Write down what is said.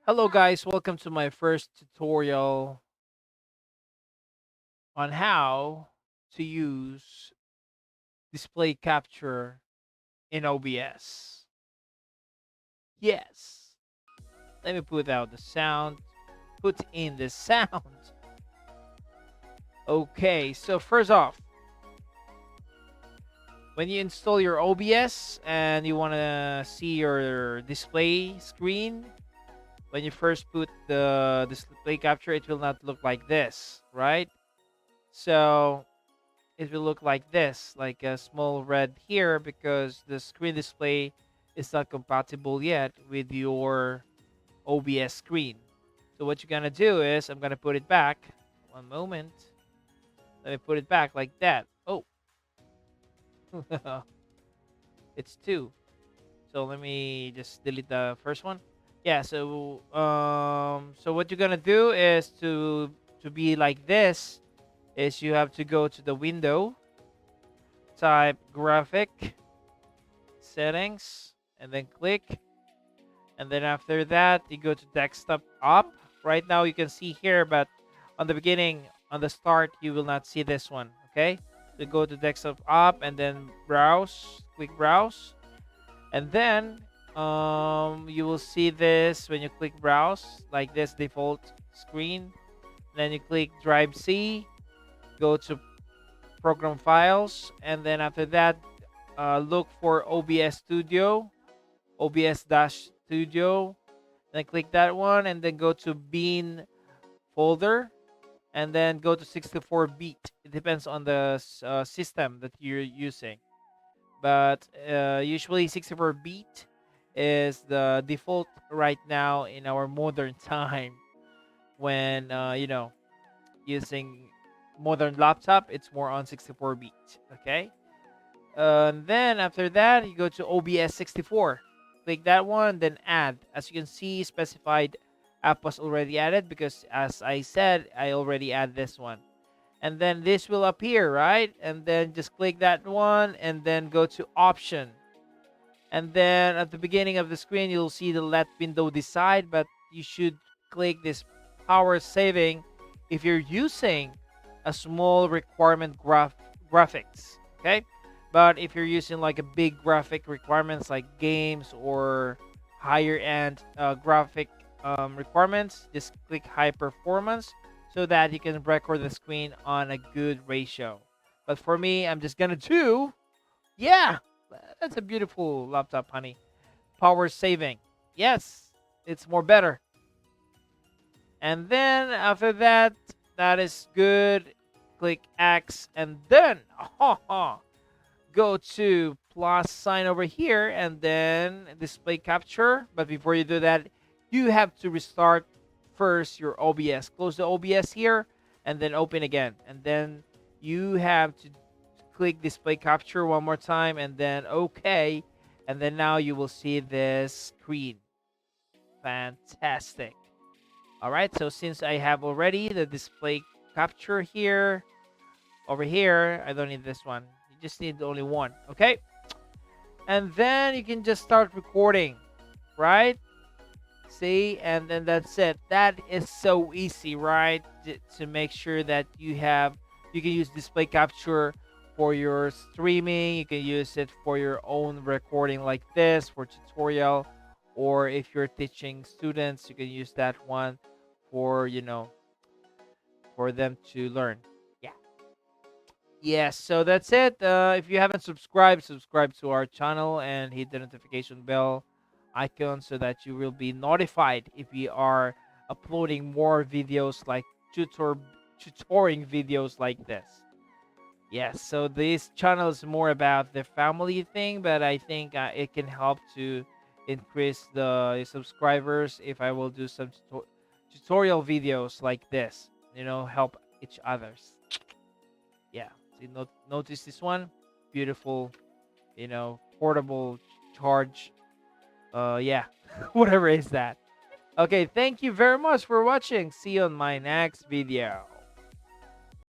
Hello guys, welcome to my first tutorial on how to use display capture in OBS. Yes, let me put out the sound, put in the sound. Okay, so first off, when you install your OBS and you want to see your display screen, when you first put the display capture, it will not look like this, right? So it will look like this, like a small red here, because the screen display is not compatible yet with your OBS screen. So what you're gonna do is I'm gonna put it back. One moment. Let me put it back like that. Oh, it's two. So let me just delete the first one. Yeah. So what you're gonna do is to be like this is you have to go to the window, type graphic settings, and then click. And then after that you go to desktop up. Right now you can see here, but on the beginning, on the start, you will not see this one. Okay, so go to desktop up and then browse, click browse, and then you will see this when you click browse, like this default screen. Then you click drive C, go to program files, and then after that, look for OBS Studio, OBS dash Studio. Then click that one, and then go to Bean folder, and then go to 64-bit. It depends on the system that you're using, but usually 64-bit is the default right now in our modern time. When using modern laptop, it's more on 64-bit. Okay. And then after that, you go to OBS 64. Click that one, then add. As you can see, specified app was already added because, as I said, I already add this one. And then this will appear, right? And then just click that one and then go to option. And then at the beginning of the screen, you'll see the let window decide, but you should click this power saving if you're using a small requirement graphics. Okay, but if you're using like a big graphic requirements like games or higher end graphic requirements, just click high performance so that you can record the screen on a good ratio. But for me, I'm just gonna do, yeah, that's a beautiful laptop, honey. Power saving. Yes, it's more better. And then after that, that is good. Click X and then go to plus sign over here and then display capture. But before you do that, you have to restart first your OBS. Close the OBS here and then open again. And then you have to click display capture one more time and then okay. And then now you will see this screen. Fantastic. All right, so since I have already the display capture here, over here, I don't need this one. You just need only one, okay? And then you can just start recording, right? See, and then that's it. That is so easy, right? To make sure that you can use display capture for your streaming. You can use it for your own recording like this for tutorial, or if you're teaching students, you can use that one for, for them to learn. Yeah. Yes, so that's it. If you haven't subscribed, subscribe to our channel and hit the notification bell icon so that you will be notified if we are uploading more videos like tutoring videos like this. Yes, so this channel is more about the family thing, but I think it can help to increase the subscribers if I will do some tutorial videos like this, help each others. Yeah, see, notice this one, beautiful, portable charge. Yeah, whatever is that. Okay, thank you very much for watching. See you on my next video.